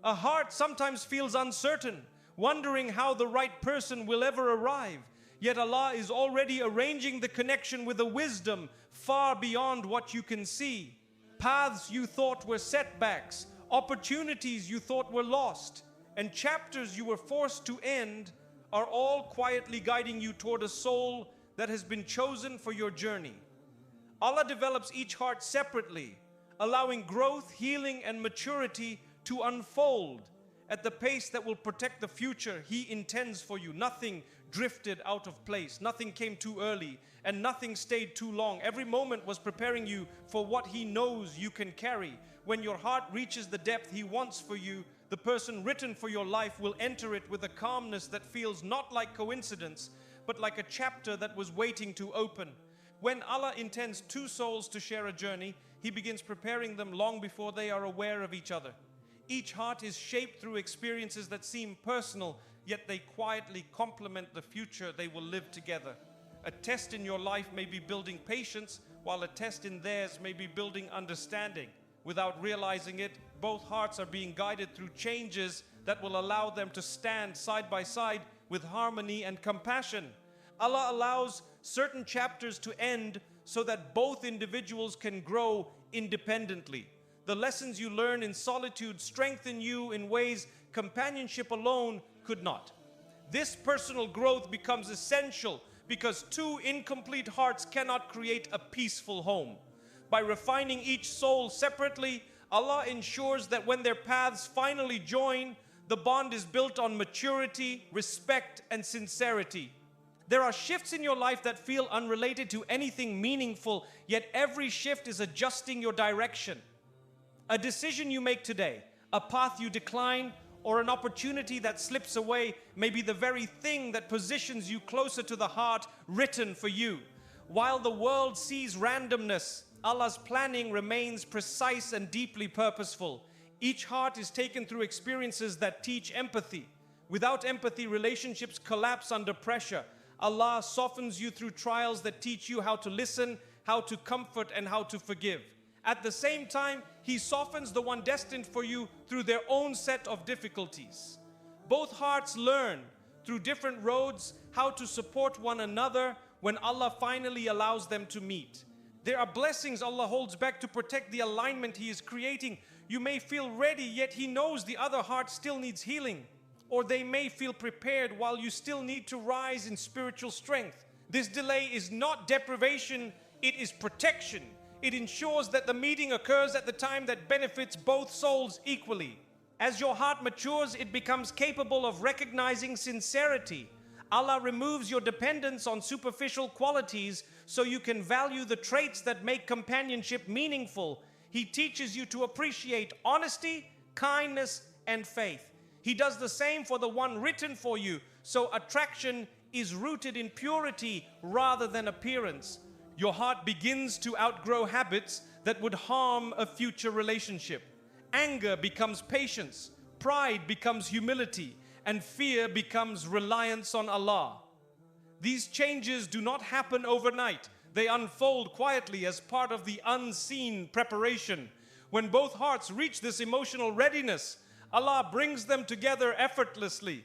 A heart sometimes feels uncertain, wondering how the right person will ever arrive. Yet Allah is already arranging the connection with a wisdom far beyond what you can see. Paths you thought were setbacks, opportunities you thought were lost, and chapters you were forced to end are all quietly guiding you toward a soul that has been chosen for your journey. Allah develops each heart separately, allowing growth, healing, and maturity to unfold at the pace that will protect the future He intends for you. Nothing drifted out of place, nothing came too early, and nothing stayed too long. Every moment was preparing you for what He knows you can carry. When your heart reaches the depth He wants for you, the person written for your life will enter it with a calmness that feels not like coincidence, but like a chapter that was waiting to open. When Allah intends two souls to share a journey, He begins preparing them long before they are aware of each other. Each heart is shaped through experiences that seem personal, yet they quietly complement the future they will live together. A test in your life may be building patience, while a test in theirs may be building understanding. Without realizing it, both hearts are being guided through changes that will allow them to stand side by side with harmony and compassion. Allah allows certain chapters to end so that both individuals can grow independently. The lessons you learn in solitude strengthen you in ways companionship alone could not. This personal growth becomes essential because two incomplete hearts cannot create a peaceful home. By refining each soul separately, Allah ensures that when their paths finally join, the bond is built on maturity, respect, and sincerity. There are shifts in your life that feel unrelated to anything meaningful, yet every shift is adjusting your direction. A decision you make today, a path you decline, or an opportunity that slips away may be the very thing that positions you closer to the heart written for you. While the world sees randomness, Allah's planning remains precise and deeply purposeful. Each heart is taken through experiences that teach empathy. Without empathy, relationships collapse under pressure. Allah softens you through trials that teach you how to listen, how to comfort, and how to forgive. At the same time, He softens the one destined for you through their own set of difficulties. Both hearts learn through different roads how to support one another when Allah finally allows them to meet. There are blessings Allah holds back to protect the alignment He is creating. You may feel ready, yet He knows the other heart still needs healing. Or they may feel prepared while you still need to rise in spiritual strength. This delay is not deprivation, it is protection. It ensures that the meeting occurs at the time that benefits both souls equally. As your heart matures, it becomes capable of recognizing sincerity. Allah removes your dependence on superficial qualities so you can value the traits that make companionship meaningful. He teaches you to appreciate honesty, kindness, and faith. He does the same for the one written for you, so attraction is rooted in purity rather than appearance. Your heart begins to outgrow habits that would harm a future relationship. Anger becomes patience, pride becomes humility, and fear becomes reliance on Allah. These changes do not happen overnight. They unfold quietly as part of the unseen preparation. When both hearts reach this emotional readiness, Allah brings them together effortlessly.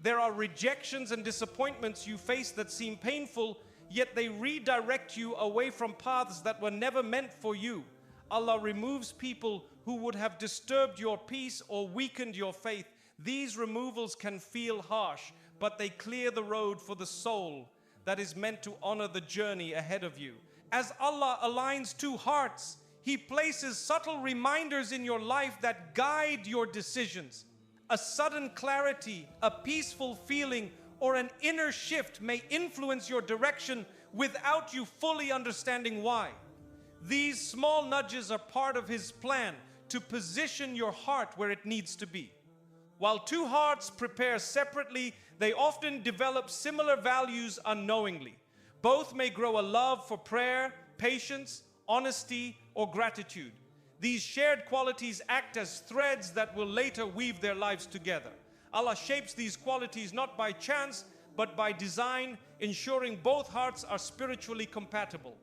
There are rejections and disappointments you face that seem painful, yet they redirect you away from paths that were never meant for you. Allah removes people who would have disturbed your peace or weakened your faith. These removals can feel harsh, but they clear the road for the soul that is meant to honor the journey ahead of you. As Allah aligns two hearts, He places subtle reminders in your life that guide your decisions. A sudden clarity, a peaceful feeling, or an inner shift may influence your direction without you fully understanding why. These small nudges are part of His plan to position your heart where it needs to be. While two hearts prepare separately, they often develop similar values unknowingly. Both may grow a love for prayer, patience, honesty, or gratitude. These shared qualities act as threads that will later weave their lives together. Allah shapes these qualities not by chance, but by design, ensuring both hearts are spiritually compatible.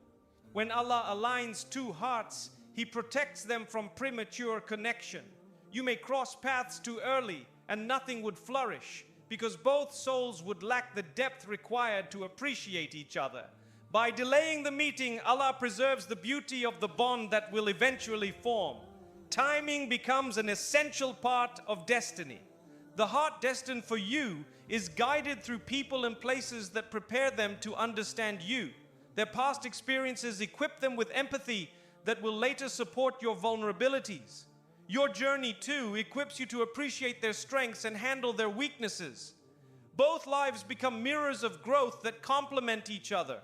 When Allah aligns two hearts, He protects them from premature connection. You may cross paths too early and nothing would flourish, because both souls would lack the depth required to appreciate each other. By delaying the meeting, Allah preserves the beauty of the bond that will eventually form. Timing becomes an essential part of destiny. The heart destined for you is guided through people and places that prepare them to understand you. Their past experiences equip them with empathy that will later support your vulnerabilities. Your journey too equips you to appreciate their strengths and handle their weaknesses. Both lives become mirrors of growth that complement each other.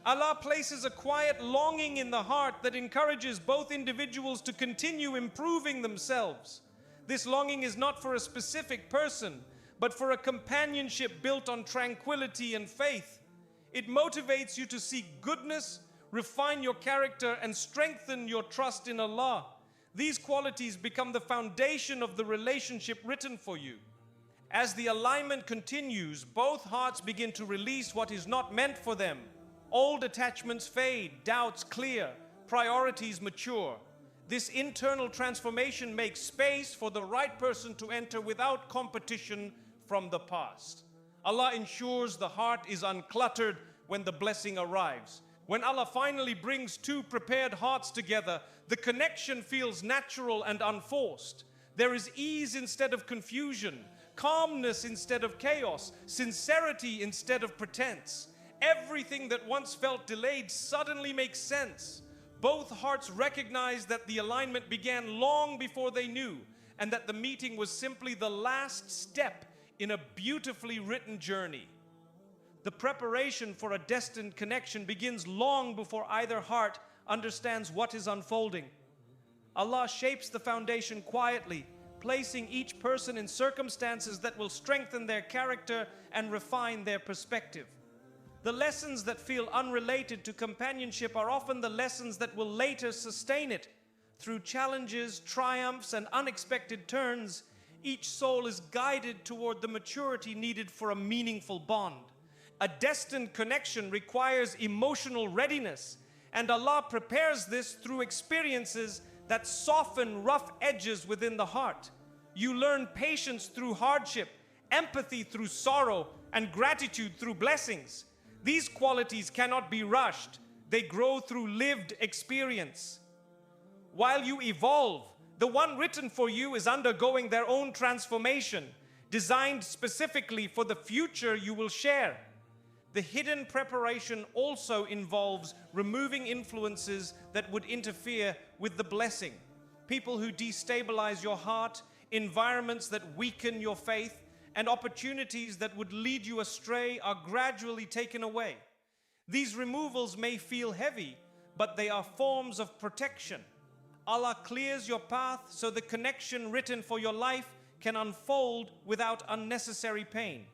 Allah places a quiet longing in the heart that encourages both individuals to continue improving themselves. This longing is not for a specific person, but for a companionship built on tranquility and faith. It motivates you to seek goodness, refine your character, and strengthen your trust in Allah. These qualities become the foundation of the relationship written for you. As the alignment continues, both hearts begin to release what is not meant for them. Old attachments fade, doubts clear, priorities mature. This internal transformation makes space for the right person to enter without competition from the past. Allah ensures the heart is uncluttered when the blessing arrives. When Allah finally brings two prepared hearts together, the connection feels natural and unforced. There is ease instead of confusion, calmness instead of chaos, sincerity instead of pretense. Everything that once felt delayed suddenly makes sense. Both hearts recognize that the alignment began long before they knew, and that the meeting was simply the last step in a beautifully written journey. The preparation for a destined connection begins long before either heart understands what is unfolding. Allah shapes the foundation quietly, placing each person in circumstances that will strengthen their character and refine their perspective. The lessons that feel unrelated to companionship are often the lessons that will later sustain it. Through challenges, triumphs, and unexpected turns, each soul is guided toward the maturity needed for a meaningful bond. A destined connection requires emotional readiness, and Allah prepares this through experiences that soften rough edges within the heart. You learn patience through hardship, empathy through sorrow, and gratitude through blessings. These qualities cannot be rushed. They grow through lived experience. While you evolve, the one written for you is undergoing their own transformation, designed specifically for the future you will share. The hidden preparation also involves removing influences that would interfere with the blessing. People who destabilize your heart, environments that weaken your faith, and opportunities that would lead you astray are gradually taken away. These removals may feel heavy, but they are forms of protection. Allah clears your path so the connection written for your life can unfold without unnecessary pain.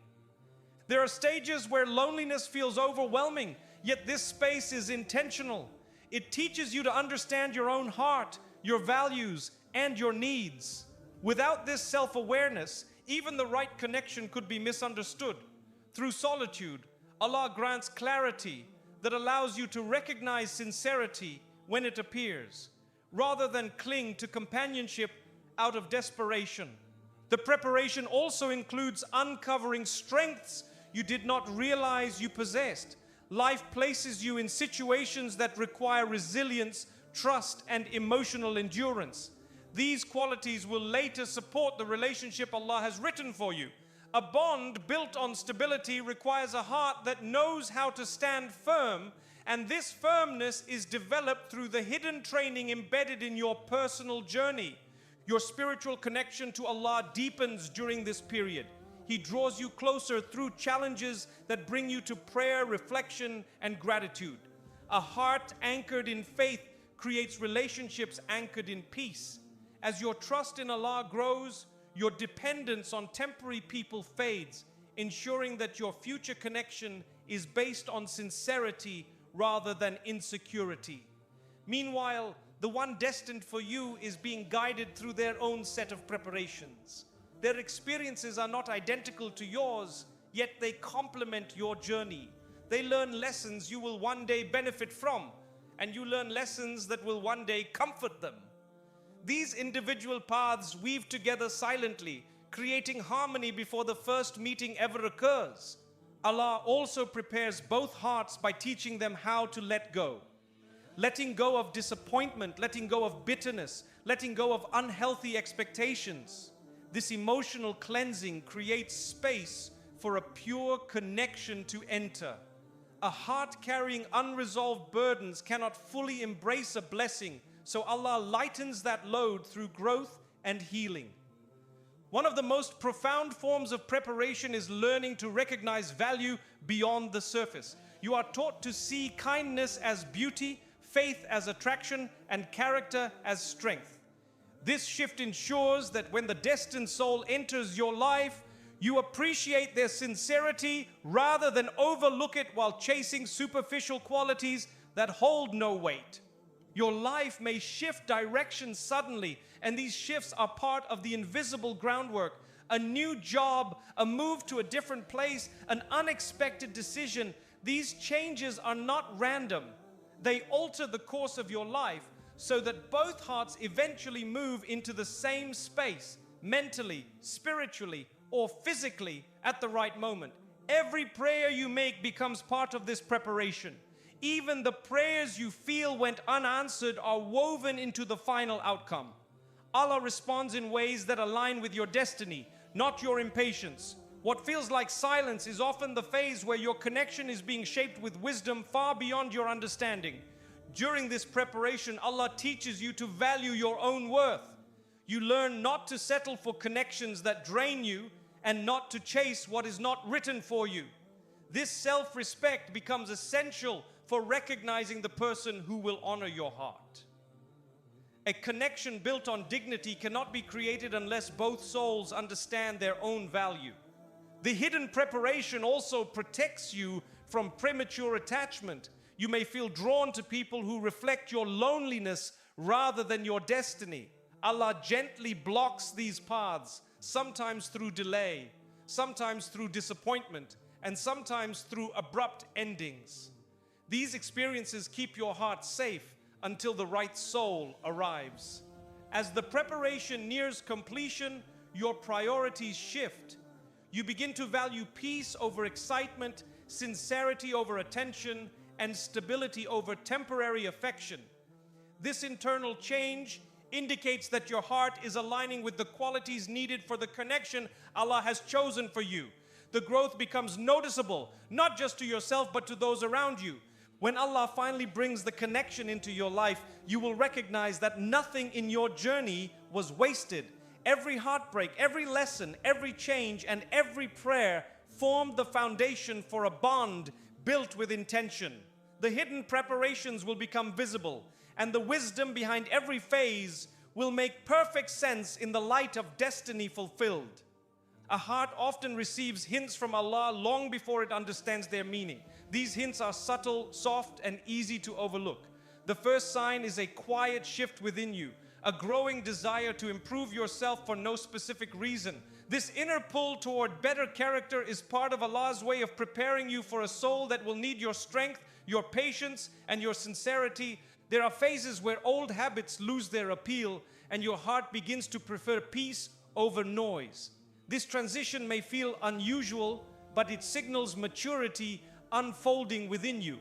There are stages where loneliness feels overwhelming, yet this space is intentional. It teaches you to understand your own heart, your values, and your needs. Without this self-awareness, even the right connection could be misunderstood. Through solitude, Allah grants clarity that allows you to recognize sincerity when it appears, rather than cling to companionship out of desperation. The preparation also includes uncovering strengths you did not realize you possessed. Life places you in situations that require resilience, trust, and emotional endurance. These qualities will later support the relationship Allah has written for you. A bond built on stability requires a heart that knows how to stand firm, and this firmness is developed through the hidden training embedded in your personal journey. Your spiritual connection to Allah deepens during this period. He draws you closer through challenges that bring you to prayer, reflection, and gratitude. A heart anchored in faith creates relationships anchored in peace. As your trust in Allah grows, your dependence on temporary people fades, ensuring that your future connection is based on sincerity rather than insecurity. Meanwhile, the one destined for you is being guided through their own set of preparations. Their experiences are not identical to yours, yet they complement your journey. They learn lessons you will one day benefit from, and you learn lessons that will one day comfort them. These individual paths weave together silently, creating harmony before the first meeting ever occurs. Allah also prepares both hearts by teaching them how to let go. Letting go of disappointment, letting go of bitterness, letting go of unhealthy expectations. This emotional cleansing creates space for a pure connection to enter. A heart carrying unresolved burdens cannot fully embrace a blessing, so Allah lightens that load through growth and healing. One of the most profound forms of preparation is learning to recognize value beyond the surface. You are taught to see kindness as beauty, faith as attraction, and character as strength. This shift ensures that when the destined soul enters your life, you appreciate their sincerity rather than overlook it while chasing superficial qualities that hold no weight. Your life may shift direction suddenly, and these shifts are part of the invisible groundwork. A new job, a move to a different place, an unexpected decision. These changes are not random. They alter the course of your life so that both hearts eventually move into the same space, mentally, spiritually, or physically at the right moment. Every prayer you make becomes part of this preparation. Even the prayers you feel went unanswered are woven into the final outcome. Allah responds in ways that align with your destiny, not your impatience. What feels like silence is often the phase where your connection is being shaped with wisdom far beyond your understanding. During this preparation, Allah teaches you to value your own worth. You learn not to settle for connections that drain you and not to chase what is not written for you. This self-respect becomes essential for recognizing the person who will honor your heart. A connection built on dignity cannot be created unless both souls understand their own value. The hidden preparation also protects you from premature attachment. You may feel drawn to people who reflect your loneliness rather than your destiny. Allah gently blocks these paths, sometimes through delay, sometimes through disappointment, and sometimes through abrupt endings. These experiences keep your heart safe until the right soul arrives. As the preparation nears completion, your priorities shift. You begin to value peace over excitement, sincerity over attention, and stability over temporary affection. This internal change indicates that your heart is aligning with the qualities needed for the connection Allah has chosen for you. The growth becomes noticeable, not just to yourself, but to those around you. When Allah finally brings the connection into your life, you will recognize that nothing in your journey was wasted. Every heartbreak, every lesson, every change, and every prayer formed the foundation for a bond built with intention. The hidden preparations will become visible, and the wisdom behind every phase will make perfect sense in the light of destiny fulfilled. A heart often receives hints from Allah long before it understands their meaning. These hints are subtle, soft, and easy to overlook. The first sign is a quiet shift within you, a growing desire to improve yourself for no specific reason. This inner pull toward better character is part of Allah's way of preparing you for a soul that will need your strength, your patience, and your sincerity. There are phases where old habits lose their appeal and your heart begins to prefer peace over noise. This transition may feel unusual, but it signals maturity unfolding within you.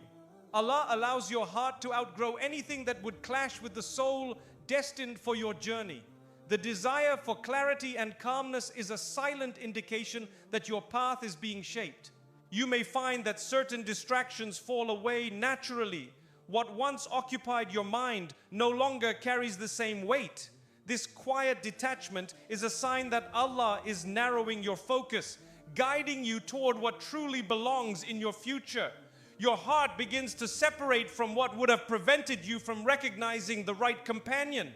Allah allows your heart to outgrow anything that would clash with the soul destined for your journey. The desire for clarity and calmness is a silent indication that your path is being shaped. You may find that certain distractions fall away naturally. What once occupied your mind no longer carries the same weight. This quiet detachment is a sign that Allah is narrowing your focus, guiding you toward what truly belongs in your future. Your heart begins to separate from what would have prevented you from recognizing the right companion.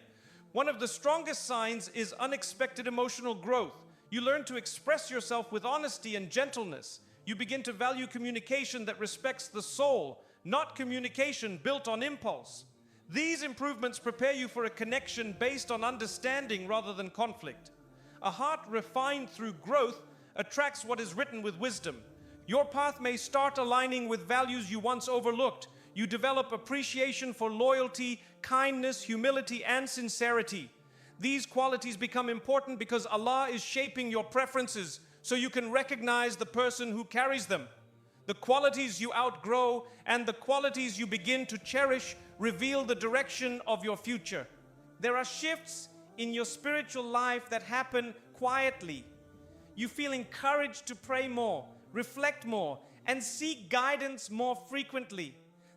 One of the strongest signs is unexpected emotional growth. You learn to express yourself with honesty and gentleness. You begin to value communication that respects the soul, not communication built on impulse. These improvements prepare you for a connection based on understanding rather than conflict. A heart refined through growth attracts what is written with wisdom. Your path may start aligning with values you once overlooked. You develop appreciation for loyalty, kindness, humility, and sincerity. These qualities become important because Allah is shaping your preferences so you can recognize the person who carries them. The qualities you outgrow and the qualities you begin to cherish reveal the direction of your future. There are shifts in your spiritual life that happen quietly. You feel encouraged to pray more, reflect more, and seek guidance more frequently.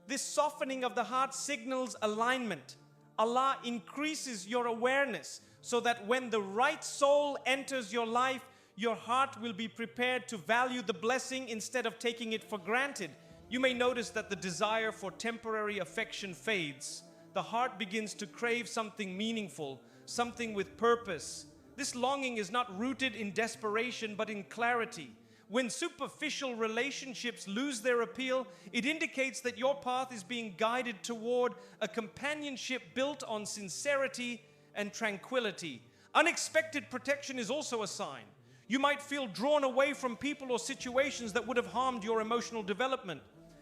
This softening of the heart signals alignment. Allah increases your awareness so that when the right soul enters your life, your heart will be prepared to value the blessing instead of taking it for granted. You may notice that the desire for temporary affection fades. The heart begins to crave something meaningful, something with purpose. This longing is not rooted in desperation but in clarity. When superficial relationships lose their appeal, it indicates that your path is being guided toward a companionship built on sincerity and tranquility. Unexpected protection is also a sign. You might feel drawn away from people or situations that would have harmed your emotional development.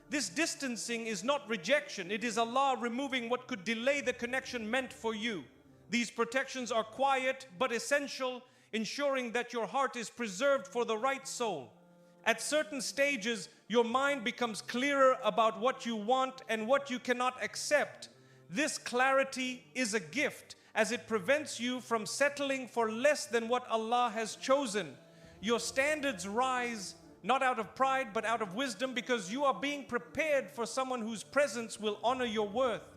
This distancing is not rejection. It is Allah removing what could delay the connection meant for you. These protections are quiet but essential, ensuring that your heart is preserved for the right soul. At certain stages, your mind becomes clearer about what you want and what you cannot accept. This clarity is a gift, as it prevents you from settling for less than what Allah has chosen. Your standards rise, not out of pride, but out of wisdom, because you are being prepared for someone whose presence will honor your worth.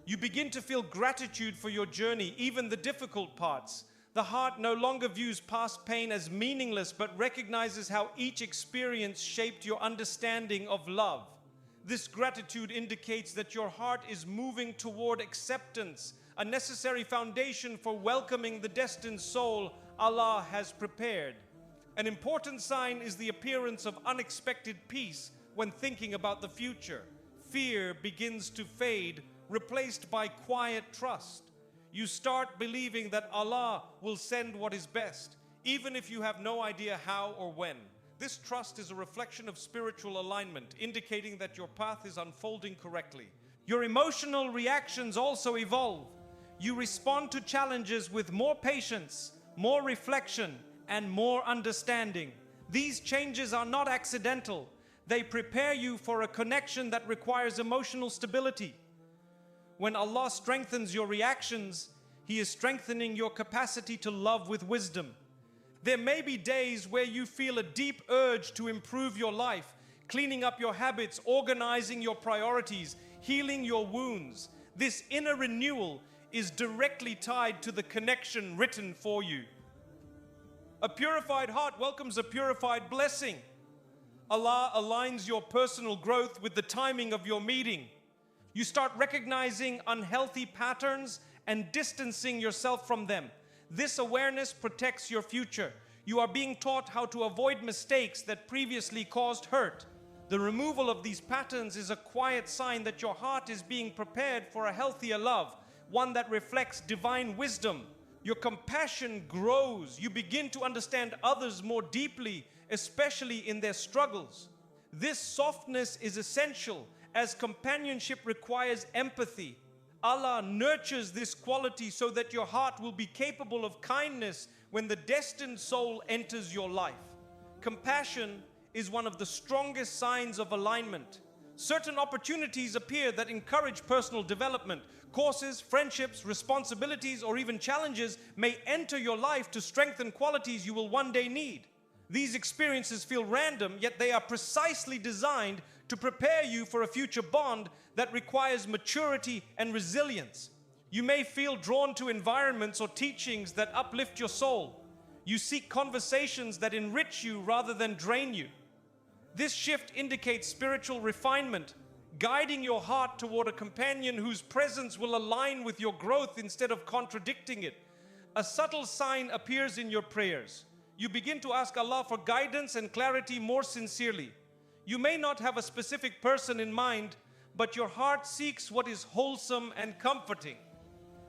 You begin to feel gratitude for your journey, even the difficult parts. The heart no longer views past pain as meaningless, but recognizes how each experience shaped your understanding of love. This gratitude indicates that your heart is moving toward acceptance, a necessary foundation for welcoming the destined soul Allah has prepared. An important sign is the appearance of unexpected peace when thinking about the future. Fear begins to fade, replaced by quiet trust. You start believing that Allah will send what is best, even if you have no idea how or when. This trust is a reflection of spiritual alignment, indicating that your path is unfolding correctly. Your emotional reactions also evolve. You respond to challenges with more patience, more reflection, and more understanding. These changes are not accidental. They prepare you for a connection that requires emotional stability. When Allah strengthens your reactions, He is strengthening your capacity to love with wisdom. There may be days where you feel a deep urge to improve your life, cleaning up your habits, organizing your priorities, healing your wounds. This inner renewal is directly tied to the connection written for you. A purified heart welcomes a purified blessing. Allah aligns your personal growth with the timing of your meeting. You start recognizing unhealthy patterns and distancing yourself from them. This awareness protects your future. You are being taught how to avoid mistakes that previously caused hurt. The removal of these patterns is a quiet sign that your heart is being prepared for a healthier love, one that reflects divine wisdom. Your compassion grows. You begin to understand others more deeply, especially in their struggles. This softness is essential, as companionship requires empathy. Allah nurtures this quality so that your heart will be capable of kindness when the destined soul enters your life. Compassion is one of the strongest signs of alignment. Certain opportunities appear that encourage personal development. Courses, friendships, responsibilities, or even challenges may enter your life to strengthen qualities you will one day need. These experiences feel random, yet they are precisely designed to prepare you for a future bond that requires maturity and resilience. You may feel drawn to environments or teachings that uplift your soul. You seek conversations that enrich you rather than drain you. This shift indicates spiritual refinement, guiding your heart toward a companion whose presence will align with your growth instead of contradicting it. A subtle sign appears in your prayers. You begin to ask Allah for guidance and clarity more sincerely. You may not have a specific person in mind, but your heart seeks what is wholesome and comforting.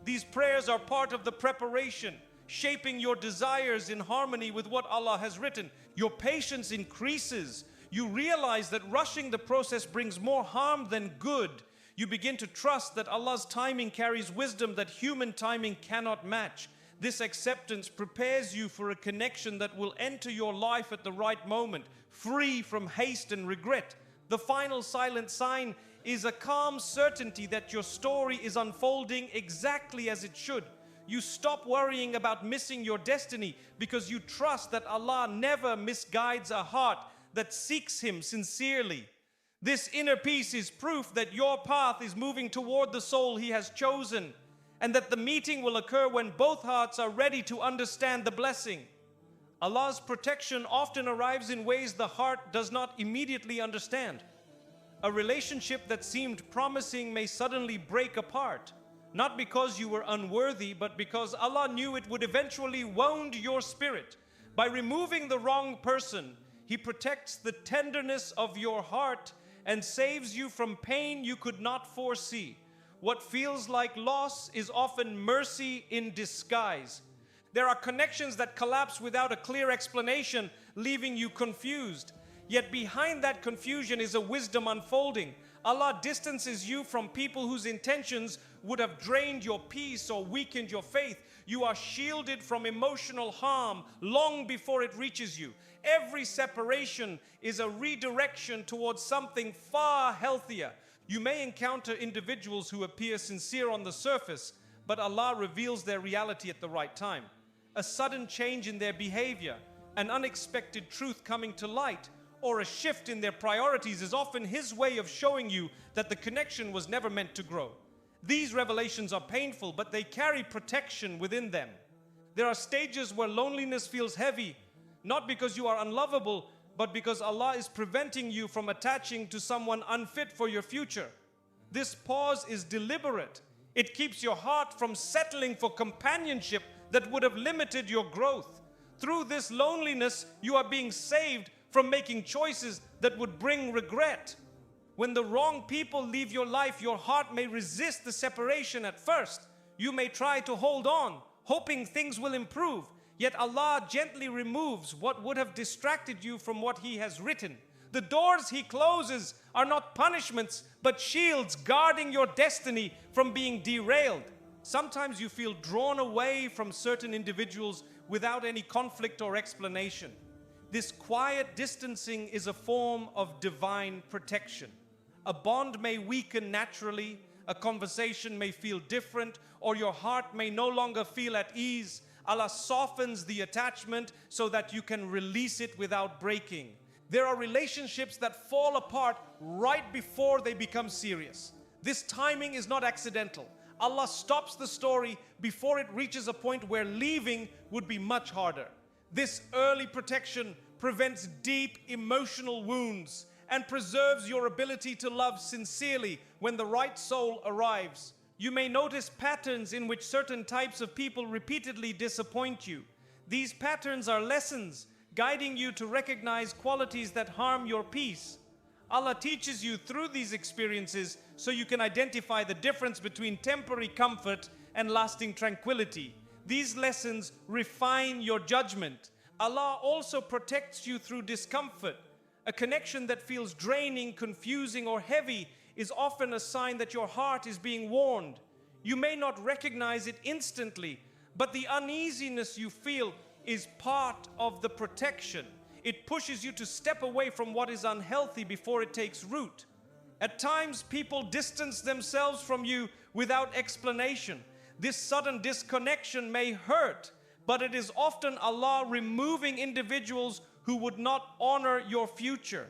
These prayers are part of the preparation, shaping your desires in harmony with what Allah has written. Your patience increases. You realize that rushing the process brings more harm than good. You begin to trust that Allah's timing carries wisdom that human timing cannot match. This acceptance prepares you for a connection that will enter your life at the right moment, free from haste and regret. The final silent sign is a calm certainty that your story is unfolding exactly as it should. You stop worrying about missing your destiny because you trust that Allah never misguides a heart that seeks Him sincerely. This inner peace is proof that your path is moving toward the soul He has chosen, and that the meeting will occur when both hearts are ready to understand the blessing. Allah's protection often arrives in ways the heart does not immediately understand. A relationship that seemed promising may suddenly break apart, not because you were unworthy, but because Allah knew it would eventually wound your spirit. By removing the wrong person, He protects the tenderness of your heart and saves you from pain you could not foresee. What feels like loss is often mercy in disguise. There are connections that collapse without a clear explanation, leaving you confused. Yet behind that confusion is a wisdom unfolding. Allah distances you from people whose intentions would have drained your peace or weakened your faith. You are shielded from emotional harm long before it reaches you. Every separation is a redirection towards something far healthier. You may encounter individuals who appear sincere on the surface, but Allah reveals their reality at the right time. A sudden change in their behavior, an unexpected truth coming to light, or a shift in their priorities is often His way of showing you that the connection was never meant to grow. These revelations are painful, but they carry protection within them. There are stages where loneliness feels heavy, not because you are unlovable, but because Allah is preventing you from attaching to someone unfit for your future. This pause is deliberate. It keeps your heart from settling for companionship that would have limited your growth. Through this loneliness, you are being saved from making choices that would bring regret. When the wrong people leave your life, your heart may resist the separation at first. You may try to hold on, hoping things will improve. Yet Allah gently removes what would have distracted you from what He has written. The doors He closes are not punishments, but shields guarding your destiny from being derailed. Sometimes you feel drawn away from certain individuals without any conflict or explanation. This quiet distancing is a form of divine protection. A bond may weaken naturally, a conversation may feel different, or your heart may no longer feel at ease. Allah softens the attachment so that you can release it without breaking. There are relationships that fall apart right before they become serious. This timing is not accidental. Allah stops the story before it reaches a point where leaving would be much harder. This early protection prevents deep emotional wounds and preserves your ability to love sincerely when the right soul arrives. You may notice patterns in which certain types of people repeatedly disappoint you. These patterns are lessons guiding you to recognize qualities that harm your peace. Allah teaches you through these experiences so you can identify the difference between temporary comfort and lasting tranquility. These lessons refine your judgment. Allah also protects you through discomfort. A connection that feels draining, confusing, or heavy is often a sign that your heart is being warned. You may not recognize it instantly, but the uneasiness you feel is part of the protection. It pushes you to step away from what is unhealthy before it takes root. At times, people distance themselves from you without explanation. This sudden disconnection may hurt, but it is often Allah removing individuals who would not honor your future.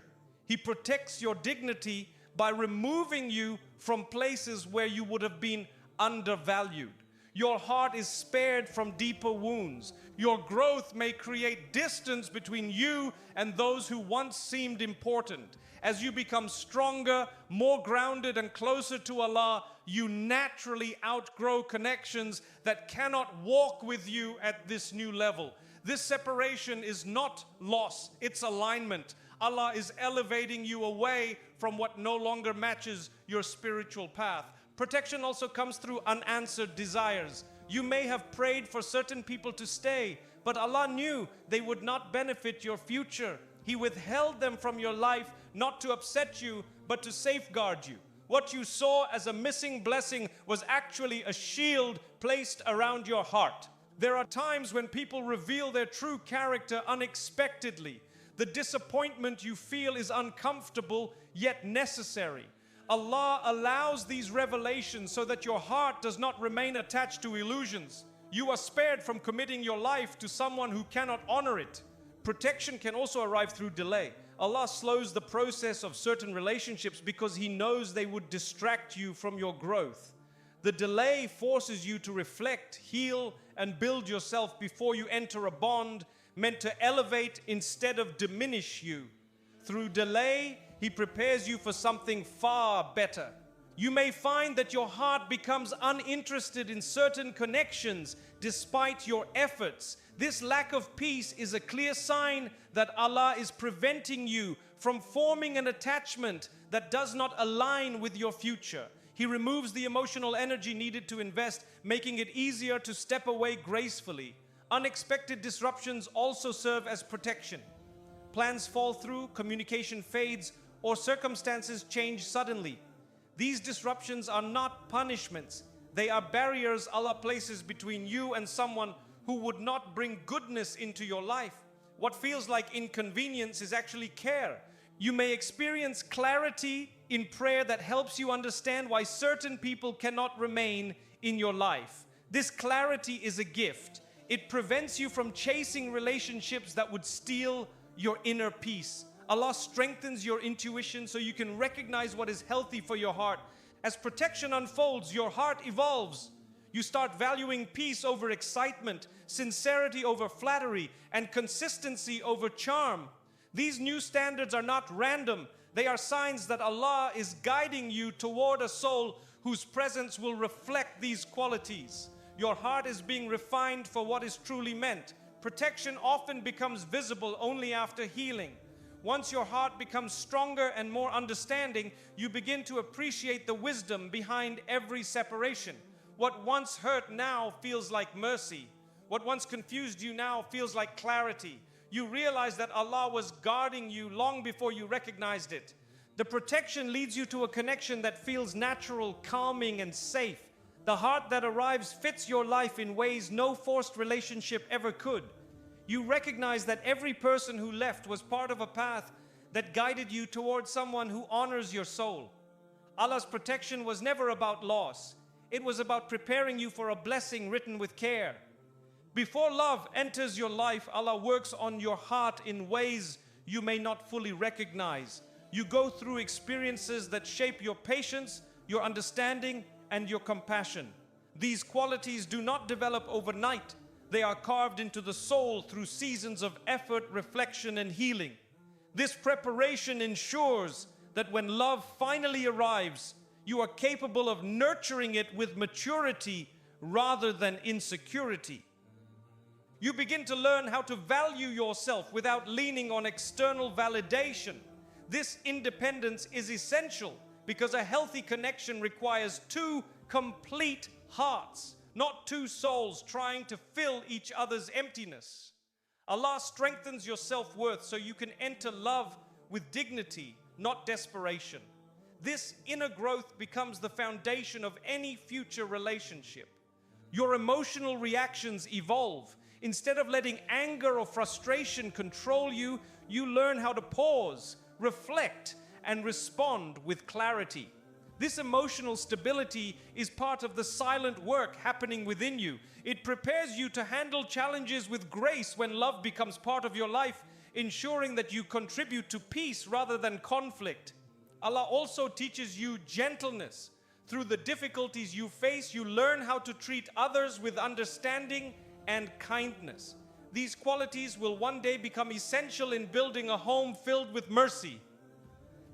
He protects your dignity by removing you from places where you would have been undervalued. Your heart is spared from deeper wounds. Your growth may create distance between you and those who once seemed important. As you become stronger, more grounded, and closer to Allah, you naturally outgrow connections that cannot walk with you at this new level. This separation is not loss, it's alignment. Allah is elevating you away from what no longer matches your spiritual path. Protection also comes through unanswered desires. You may have prayed for certain people to stay, but Allah knew they would not benefit your future. He withheld them from your life not to upset you, but to safeguard you. What you saw as a missing blessing was actually a shield placed around your heart. There are times when people reveal their true character unexpectedly. The disappointment you feel is uncomfortable yet necessary. Allah allows these revelations so that your heart does not remain attached to illusions. You are spared from committing your life to someone who cannot honor it. Protection can also arrive through delay. Allah slows the process of certain relationships because He knows they would distract you from your growth. The delay forces you to reflect, heal, and build yourself before you enter a bond meant to elevate instead of diminish you. Through delay, He prepares you for something far better. You may find that your heart becomes uninterested in certain connections despite your efforts. This lack of peace is a clear sign that Allah is preventing you from forming an attachment that does not align with your future. He removes the emotional energy needed to invest, making it easier to step away gracefully. Unexpected disruptions also serve as protection. Plans fall through, communication fades, or circumstances change suddenly. These disruptions are not punishments. They are barriers Allah places between you and someone who would not bring goodness into your life. What feels like inconvenience is actually care. You may experience clarity in prayer that helps you understand why certain people cannot remain in your life. This clarity is a gift. It prevents you from chasing relationships that would steal your inner peace. Allah strengthens your intuition so you can recognize what is healthy for your heart. As protection unfolds, your heart evolves. You start valuing peace over excitement, sincerity over flattery, and consistency over charm. These new standards are not random. They are signs that Allah is guiding you toward a soul whose presence will reflect these qualities. Your heart is being refined for what is truly meant. Protection often becomes visible only after healing. Once your heart becomes stronger and more understanding, you begin to appreciate the wisdom behind every separation. What once hurt now feels like mercy. What once confused you now feels like clarity. You realize that Allah was guarding you long before you recognized it. The protection leads you to a connection that feels natural, calming, and safe. The heart that arrives fits your life in ways no forced relationship ever could. You recognize that every person who left was part of a path that guided you towards someone who honors your soul. Allah's protection was never about loss. It was about preparing you for a blessing written with care. Before love enters your life, Allah works on your heart in ways you may not fully recognize. You go through experiences that shape your patience, your understanding, and your compassion. These qualities do not develop overnight. They are carved into the soul through seasons of effort, reflection, and healing. This preparation ensures that when love finally arrives, you are capable of nurturing it with maturity rather than insecurity. You begin to learn how to value yourself without leaning on external validation. This independence is essential because a healthy connection requires two complete hearts, not two souls trying to fill each other's emptiness. Allah strengthens your self-worth so you can enter love with dignity, not desperation. This inner growth becomes the foundation of any future relationship. Your emotional reactions evolve. Instead of letting anger or frustration control you, you learn how to pause, reflect, and respond with clarity. This emotional stability is part of the silent work happening within you. It prepares you to handle challenges with grace when love becomes part of your life, ensuring that you contribute to peace rather than conflict. Allah also teaches you gentleness. Through the difficulties you face, you learn how to treat others with understanding and kindness. These qualities will one day become essential in building a home filled with mercy.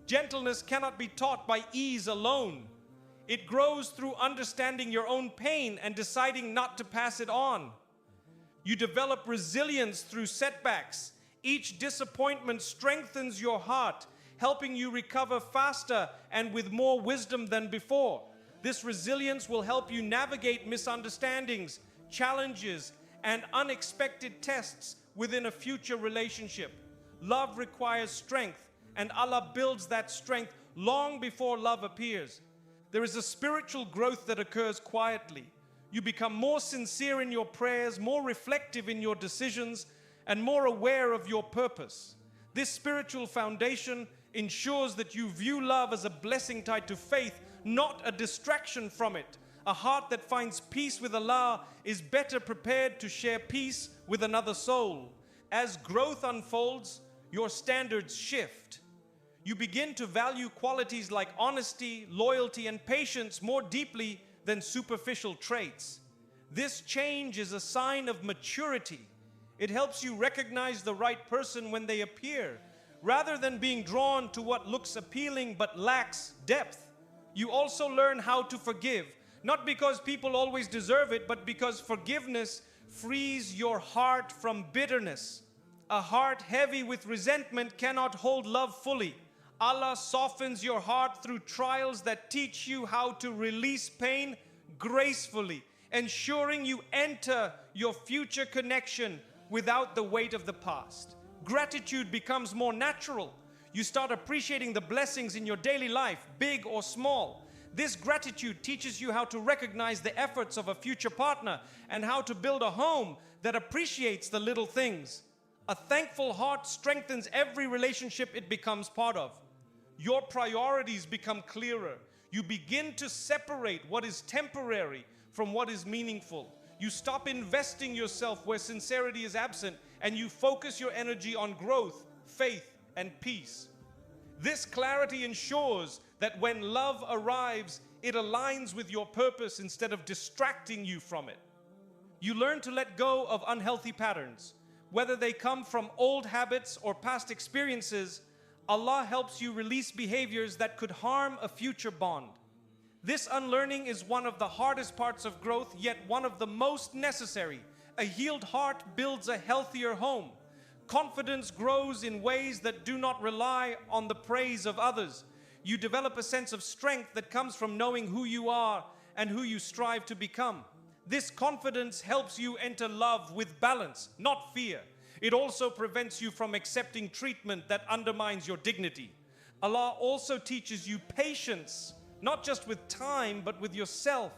Gentleness cannot be taught by ease alone. It grows through understanding your own pain and deciding not to pass it on. You develop resilience through setbacks. Each disappointment strengthens your heart, helping you recover faster and with more wisdom than before. This resilience will help you navigate misunderstandings, challenges, and unexpected tests within a future relationship. Love requires strength, and Allah builds that strength long before love appears. There is a spiritual growth that occurs quietly. You become more sincere in your prayers, more reflective in your decisions, and more aware of your purpose. This spiritual foundation ensures that you view love as a blessing tied to faith, not a distraction from it. A heart that finds peace with Allah is better prepared to share peace with another soul. As growth unfolds, your standards shift. You begin to value qualities like honesty, loyalty, and patience more deeply than superficial traits. This change is a sign of maturity. It helps you recognize the right person when they appear, rather than being drawn to what looks appealing but lacks depth. You also learn how to forgive, not because people always deserve it, but because forgiveness frees your heart from bitterness. A heart heavy with resentment cannot hold love fully. Allah softens your heart through trials that teach you how to release pain gracefully, ensuring you enter your future connection without the weight of the past. Gratitude becomes more natural. You start appreciating the blessings in your daily life, big or small. This gratitude teaches you how to recognize the efforts of a future partner and how to build a home that appreciates the little things. A thankful heart strengthens every relationship it becomes part of. Your priorities become clearer. You begin to separate what is temporary from what is meaningful. You stop investing yourself where sincerity is absent, and you focus your energy on growth, faith, and peace. This clarity ensures that when love arrives, it aligns with your purpose instead of distracting you from it. You learn to let go of unhealthy patterns. Whether they come from old habits or past experiences, Allah helps you release behaviors that could harm a future bond. This unlearning is one of the hardest parts of growth, yet one of the most necessary. A healed heart builds a healthier home. Confidence grows in ways that do not rely on the praise of others. You develop a sense of strength that comes from knowing who you are and who you strive to become. This confidence helps you enter love with balance, not fear. It also prevents you from accepting treatment that undermines your dignity. Allah also teaches you patience, not just with time, but with yourself.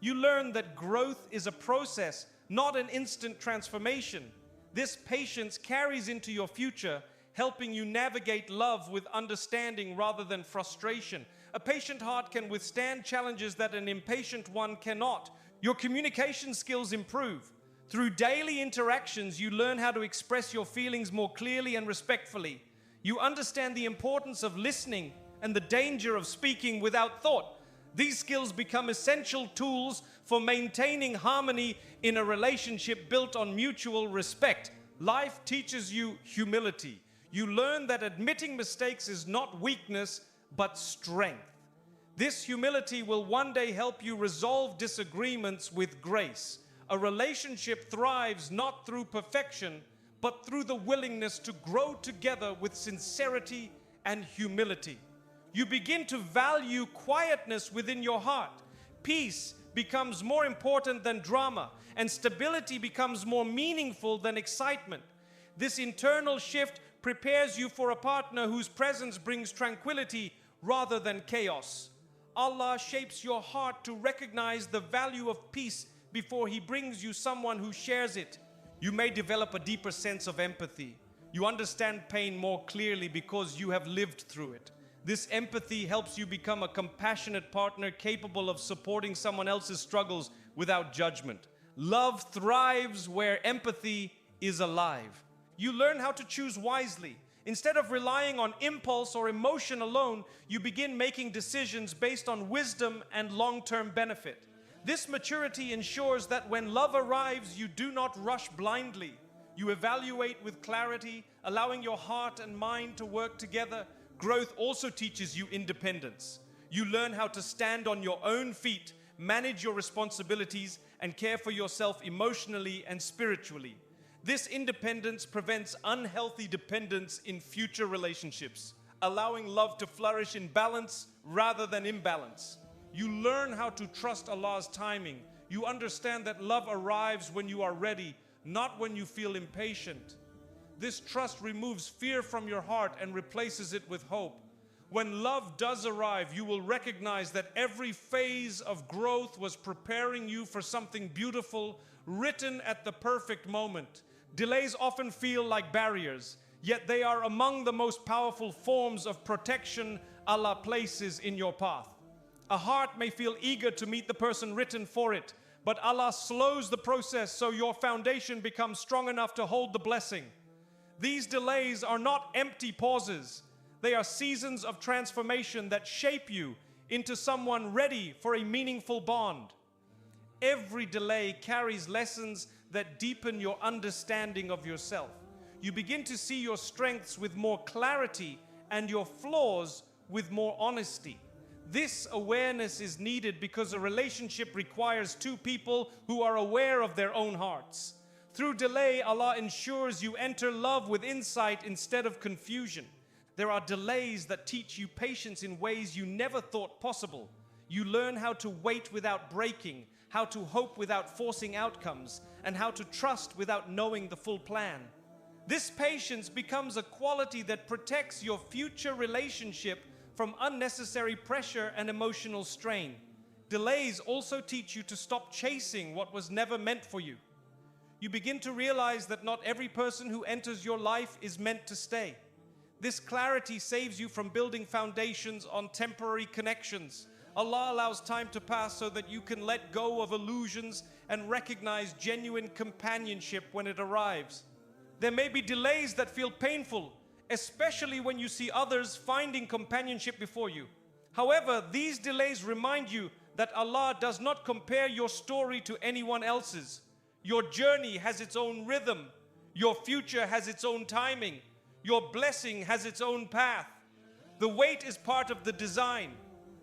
You learn that growth is a process, not an instant transformation. This patience carries into your future, helping you navigate love with understanding rather than frustration. A patient heart can withstand challenges that an impatient one cannot. Your communication skills improve. Through daily interactions, you learn how to express your feelings more clearly and respectfully. You understand the importance of listening and the danger of speaking without thought. These skills become essential tools for maintaining harmony in a relationship built on mutual respect. Life teaches you humility. You learn that admitting mistakes is not weakness, but strength. This humility will one day help you resolve disagreements with grace. A relationship thrives not through perfection, but through the willingness to grow together with sincerity and humility. You begin to value quietness within your heart. Peace becomes more important than drama, and stability becomes more meaningful than excitement. This internal shift prepares you for a partner whose presence brings tranquility rather than chaos. Allah shapes your heart to recognize the value of peace before He brings you someone who shares it. You may develop a deeper sense of empathy. You understand pain more clearly because you have lived through it. This empathy helps you become a compassionate partner capable of supporting someone else's struggles without judgment. Love thrives where empathy is alive. You learn how to choose wisely. Instead of relying on impulse or emotion alone, you begin making decisions based on wisdom and long-term benefit. This maturity ensures that when love arrives, you do not rush blindly. You evaluate with clarity, allowing your heart and mind to work together. Growth also teaches you independence. You learn how to stand on your own feet, manage your responsibilities, and care for yourself emotionally and spiritually. This independence prevents unhealthy dependence in future relationships, allowing love to flourish in balance rather than imbalance. You learn how to trust Allah's timing. You understand that love arrives when you are ready, not when you feel impatient. This trust removes fear from your heart and replaces it with hope. When love does arrive, you will recognize that every phase of growth was preparing you for something beautiful, written at the perfect moment. Delays often feel like barriers, yet they are among the most powerful forms of protection Allah places in your path. A heart may feel eager to meet the person written for it, but Allah slows the process so your foundation becomes strong enough to hold the blessing. These delays are not empty pauses. They are seasons of transformation that shape you into someone ready for a meaningful bond. Every delay carries lessons that deepen your understanding of yourself. You begin to see your strengths with more clarity and your flaws with more honesty. This awareness is needed because a relationship requires two people who are aware of their own hearts. Through delay, Allah ensures you enter love with insight instead of confusion. There are delays that teach you patience in ways you never thought possible. You learn how to wait without breaking, how to hope without forcing outcomes, and how to trust without knowing the full plan. This patience becomes a quality that protects your future relationship from unnecessary pressure and emotional strain. Delays also teach you to stop chasing what was never meant for you. You begin to realize that not every person who enters your life is meant to stay. This clarity saves you from building foundations on temporary connections. Allah allows time to pass so that you can let go of illusions and recognize genuine companionship when it arrives. There may be delays that feel painful, especially when you see others finding companionship before you. However, these delays remind you that Allah does not compare your story to anyone else's. Your journey has its own rhythm. Your future has its own timing. Your blessing has its own path. The wait is part of the design.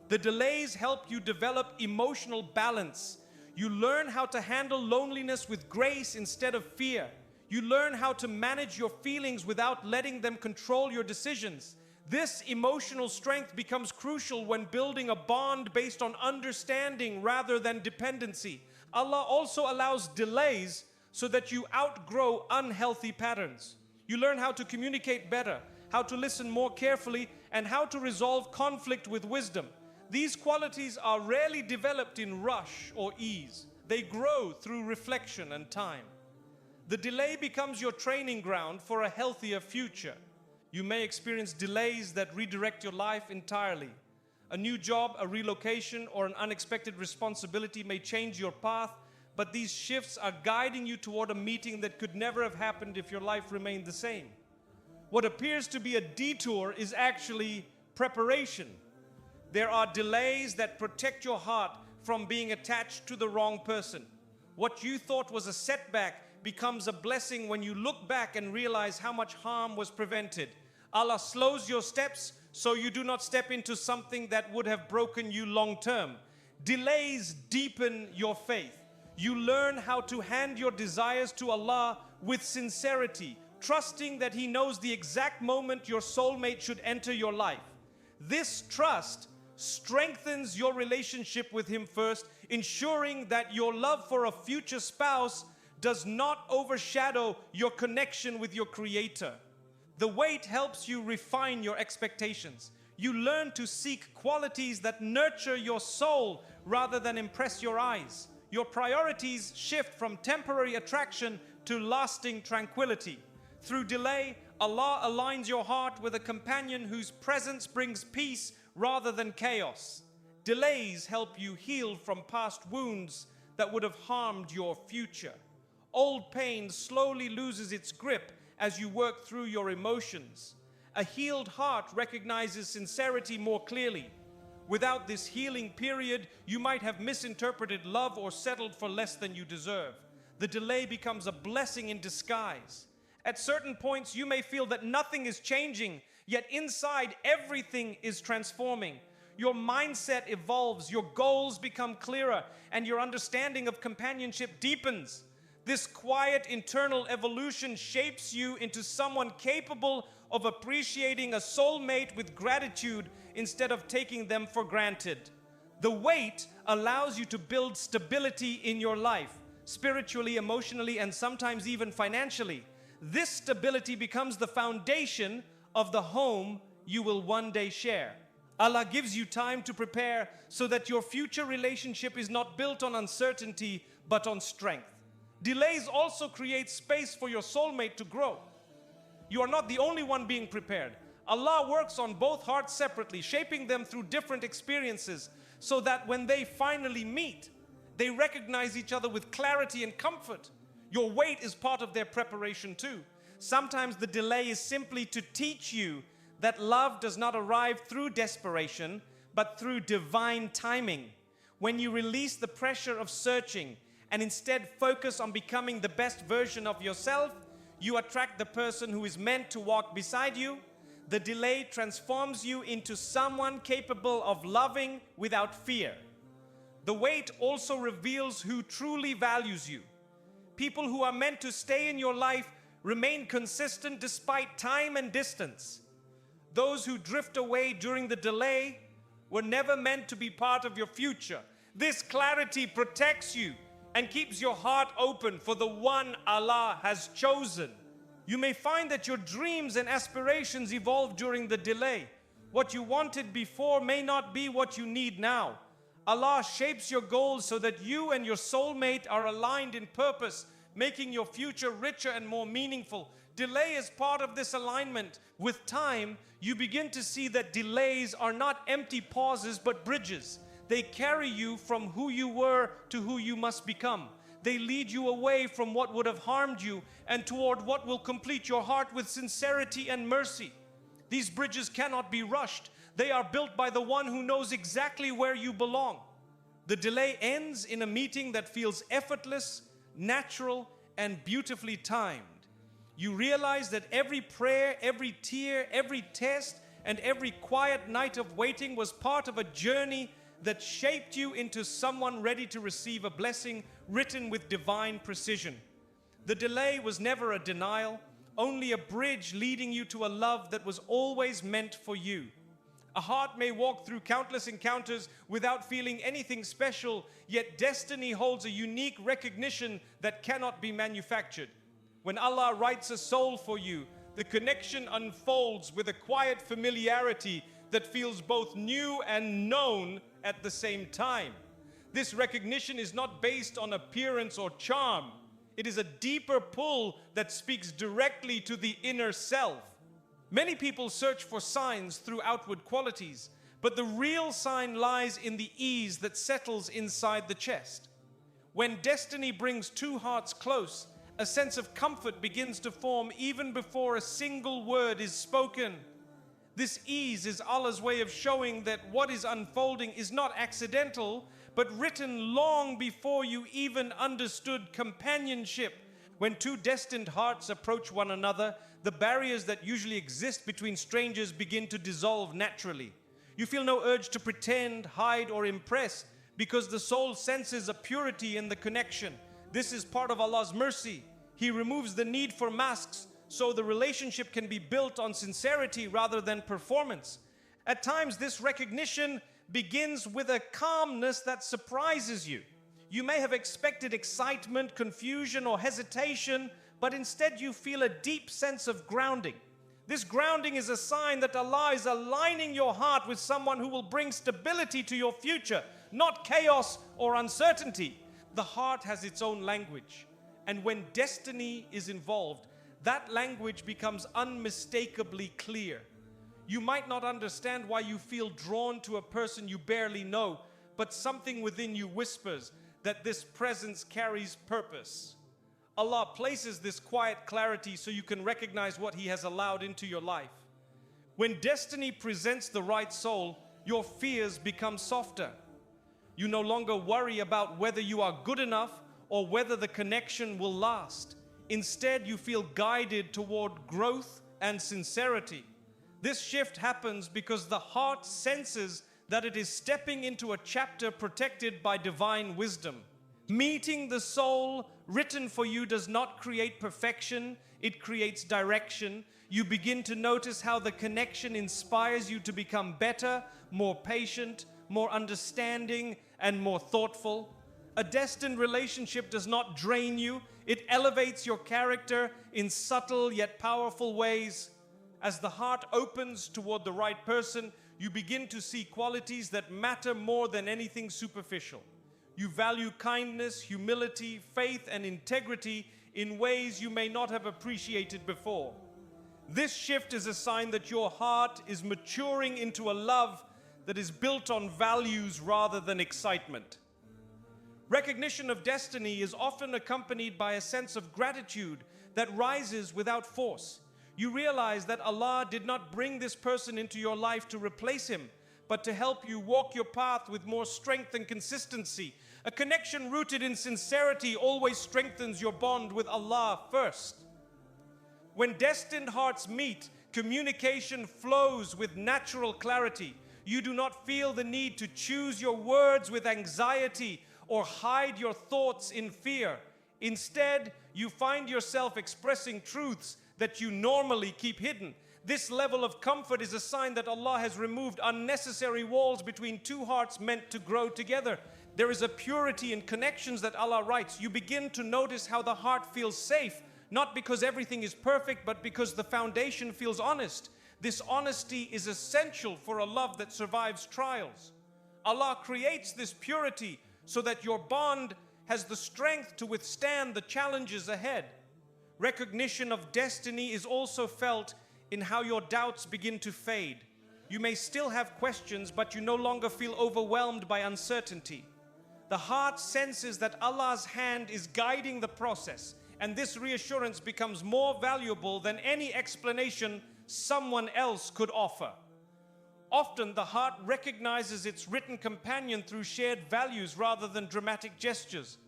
The delays help you develop emotional balance. You learn how to handle loneliness with grace instead of fear. You learn how to manage your feelings without letting them control your decisions. This emotional strength becomes crucial when building a bond based on understanding rather than dependency. Allah also allows delays so that you outgrow unhealthy patterns. You learn how to communicate better, how to listen more carefully, and how to resolve conflict with wisdom. These qualities are rarely developed in rush or ease. They grow through reflection and time. The delay becomes your training ground for a healthier future. You may experience delays that redirect your life entirely. A new job, a relocation, or an unexpected responsibility may change your path, but these shifts are guiding you toward a meeting that could never have happened if your life remained the same. What appears to be a detour is actually preparation. There are delays that protect your heart from being attached to the wrong person. What you thought was a setback becomes a blessing when you look back and realize how much harm was prevented. Allah slows your steps so you do not step into something that would have broken you long term. Delays deepen your faith. You learn how to hand your desires to Allah with sincerity, trusting that He knows the exact moment your soulmate should enter your life. This trust strengthens your relationship with Him first, ensuring that your love for a future spouse does not overshadow your connection with your Creator. The wait helps you refine your expectations. You learn to seek qualities that nurture your soul rather than impress your eyes. Your priorities shift from temporary attraction to lasting tranquility. Through delay, Allah aligns your heart with a companion whose presence brings peace rather than chaos. Delays help you heal from past wounds that would have harmed your future. Old pain slowly loses its grip as you work through your emotions. A healed heart recognizes sincerity more clearly. Without this healing period, you might have misinterpreted love or settled for less than you deserve. The delay becomes a blessing in disguise. At certain points, you may feel that nothing is changing, yet inside everything is transforming. Your mindset evolves, your goals become clearer, and your understanding of companionship deepens. This quiet internal evolution shapes you into someone capable of appreciating a soulmate with gratitude instead of taking them for granted. The wait allows you to build stability in your life, spiritually, emotionally, and sometimes even financially. This stability becomes the foundation of the home you will one day share. Allah gives you time to prepare so that your future relationship is not built on uncertainty but on strength. Delays also create space for your soulmate to grow. You are not the only one being prepared. Allah works on both hearts separately, shaping them through different experiences so that when they finally meet, they recognize each other with clarity and comfort. Your wait is part of their preparation too. Sometimes the delay is simply to teach you that love does not arrive through desperation, but through divine timing. When you release the pressure of searching and instead focus on becoming the best version of yourself, you attract the person who is meant to walk beside you. The delay transforms you into someone capable of loving without fear. The wait also reveals who truly values you. People who are meant to stay in your life remain consistent despite time and distance. Those who drift away during the delay were never meant to be part of your future. This clarity protects you and keeps your heart open for the one Allah has chosen. You may find that your dreams and aspirations evolve during the delay. What you wanted before may not be what you need now. Allah shapes your goals so that you and your soulmate are aligned in purpose, making your future richer and more meaningful. Delay is part of this alignment. With time, you begin to see that delays are not empty pauses but bridges. They carry you from who you were to who you must become. They lead you away from what would have harmed you and toward what will complete your heart with sincerity and mercy. These bridges cannot be rushed. They are built by the one who knows exactly where you belong. The delay ends in a meeting that feels effortless, natural, and beautifully timed. You realize that every prayer, every tear, every test, and every quiet night of waiting was part of a journey that shaped you into someone ready to receive a blessing written with divine precision. The delay was never a denial, only a bridge leading you to a love that was always meant for you. A heart may walk through countless encounters without feeling anything special, yet destiny holds a unique recognition that cannot be manufactured. When Allah writes a soul for you, the connection unfolds with a quiet familiarity that feels both new and known at the same time. This recognition is not based on appearance or charm. It is a deeper pull that speaks directly to the inner self. Many people search for signs through outward qualities, but the real sign lies in the ease that settles inside the chest. When destiny brings two hearts close, a sense of comfort begins to form even before a single word is spoken. This ease is Allah's way of showing that what is unfolding is not accidental, but written long before you even understood companionship. When two destined hearts approach one another, the barriers that usually exist between strangers begin to dissolve naturally. You feel no urge to pretend, hide, or impress because the soul senses a purity in the connection. This is part of Allah's mercy. He removes the need for masks so the relationship can be built on sincerity rather than performance. At times, this recognition begins with a calmness that surprises you. You may have expected excitement, confusion, or hesitation, but instead you feel a deep sense of grounding. This grounding is a sign that Allah is aligning your heart with someone who will bring stability to your future, not chaos or uncertainty. The heart has its own language, and when destiny is involved, that language becomes unmistakably clear. You might not understand why you feel drawn to a person you barely know, but something within you whispers that this presence carries purpose. Allah places this quiet clarity so you can recognize what He has allowed into your life. When destiny presents the right soul, your fears become softer. You no longer worry about whether you are good enough or whether the connection will last. Instead, you feel guided toward growth and sincerity. This shift happens because the heart senses that it is stepping into a chapter protected by divine wisdom. Meeting the soul written for you does not create perfection, it creates direction. You begin to notice how the connection inspires you to become better, more patient, more understanding, and more thoughtful. A destined relationship does not drain you, it elevates your character in subtle yet powerful ways. As the heart opens toward the right person, You begin to see qualities that matter more than anything superficial. You value kindness, humility, faith, and integrity in ways you may not have appreciated before. This shift is a sign that your heart is maturing into a love that is built on values rather than excitement. Recognition of destiny is often accompanied by a sense of gratitude that rises without force. You realize that Allah did not bring this person into your life to replace him, but to help you walk your path with more strength and consistency. A connection rooted in sincerity always strengthens your bond with Allah first. When destined hearts meet, communication flows with natural clarity. You do not feel the need to choose your words with anxiety or hide your thoughts in fear. Instead, you find yourself expressing truths that you normally keep hidden. This level of comfort is a sign that Allah has removed unnecessary walls between two hearts meant to grow together. There is a purity in connections that Allah writes. You begin to notice how the heart feels safe, not because everything is perfect, but because the foundation feels honest. This honesty is essential for a love that survives trials. Allah creates this purity so that your bond has the strength to withstand the challenges ahead. Recognition of destiny is also felt in how your doubts begin to fade. You may still have questions, but you no longer feel overwhelmed by uncertainty. The heart senses that Allah's hand is guiding the process, and this reassurance becomes more valuable than any explanation someone else could offer. Often the heart recognizes its written companion through shared values rather than dramatic gestures.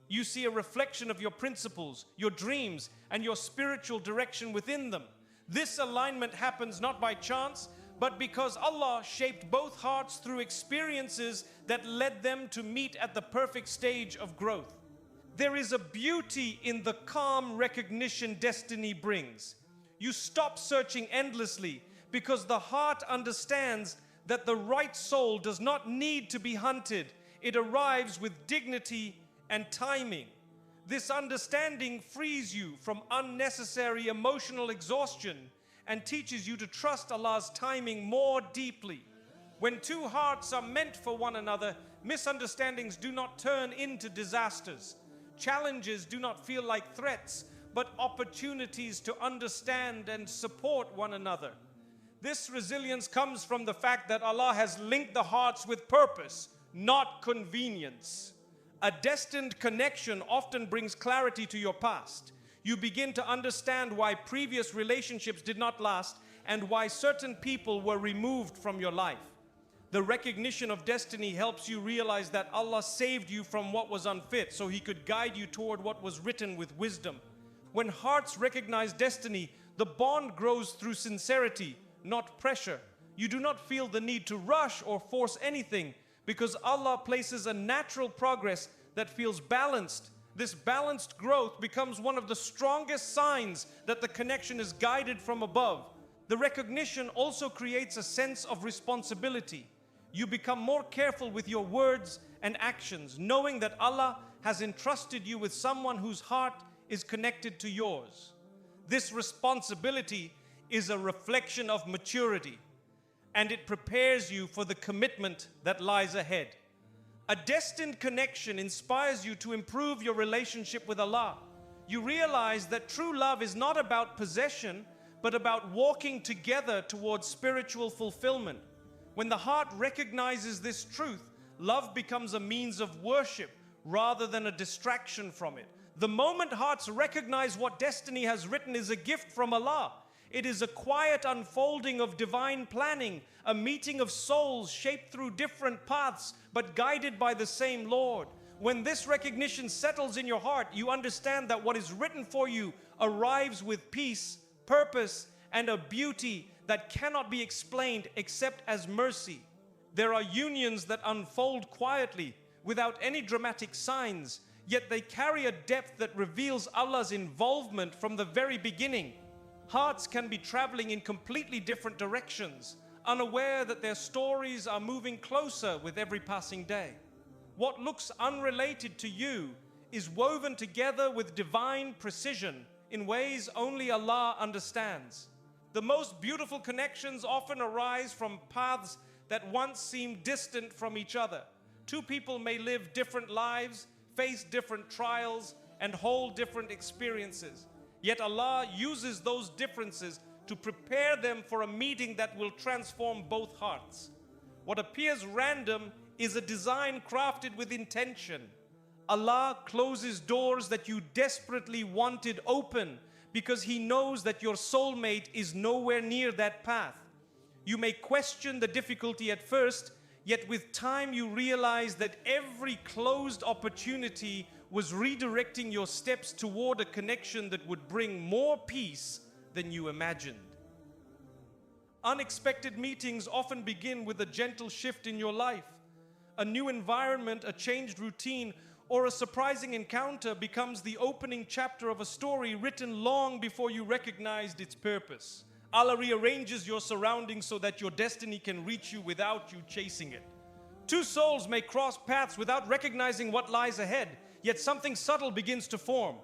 You see a reflection of your principles, your dreams, and your spiritual direction within them. This alignment happens not by chance, but because Allah shaped both hearts through experiences that led them to meet at the perfect stage of growth. There is a beauty in the calm recognition destiny brings. You stop searching endlessly because the heart understands that the right soul does not need to be hunted. It arrives with dignity and timing. This understanding frees you from unnecessary emotional exhaustion and teaches you to trust Allah's timing more deeply. When two hearts are meant for one another, misunderstandings do not turn into disasters. Challenges do not feel like threats, but opportunities to understand and support one another. This resilience comes from the fact that Allah has linked the hearts with purpose, not convenience. A destined connection often brings clarity to your past. You begin to understand why previous relationships did not last and why certain people were removed from your life. The recognition of destiny helps you realize that Allah saved you from what was unfit so He could guide you toward what was written with wisdom. When hearts recognize destiny, the bond grows through sincerity, not pressure. You do not feel the need to rush or force anything because Allah places a natural progress that feels balanced. This balanced growth becomes one of the strongest signs that the connection is guided from above. The recognition also creates a sense of responsibility. You become more careful with your words and actions, knowing that Allah has entrusted you with someone whose heart is connected to yours. This responsibility is a reflection of maturity, and it prepares you for the commitment that lies ahead. A destined connection inspires you to improve your relationship with Allah. You realize that true love is not about possession, but about walking together towards spiritual fulfillment. When the heart recognizes this truth, love becomes a means of worship rather than a distraction from it. The moment hearts recognize what destiny has written is a gift from Allah. It is a quiet unfolding of divine planning, a meeting of souls shaped through different paths, but guided by the same Lord. When this recognition settles in your heart, you understand that what is written for you arrives with peace, purpose, and a beauty that cannot be explained except as mercy. There are unions that unfold quietly, without any dramatic signs, yet they carry a depth that reveals Allah's involvement from the very beginning. Hearts can be traveling in completely different directions, unaware that their stories are moving closer with every passing day. What looks unrelated to you is woven together with divine precision in ways only Allah understands. The most beautiful connections often arise from paths that once seemed distant from each other. Two people may live different lives, face different trials, and hold different experiences. Yet Allah uses those differences to prepare them for a meeting that will transform both hearts. What appears random is a design crafted with intention. Allah closes doors that you desperately wanted open because He knows that your soulmate is nowhere near that path. You may question the difficulty at first, yet with time you realize that every closed opportunity was redirecting your steps toward a connection that would bring more peace than you imagined. Unexpected meetings often begin with a gentle shift in your life. A new environment, a changed routine, or a surprising encounter becomes the opening chapter of a story written long before you recognized its purpose. Allah rearranges your surroundings so that your destiny can reach you without you chasing it. Two souls may cross paths without recognizing what lies ahead, yet something subtle begins to form.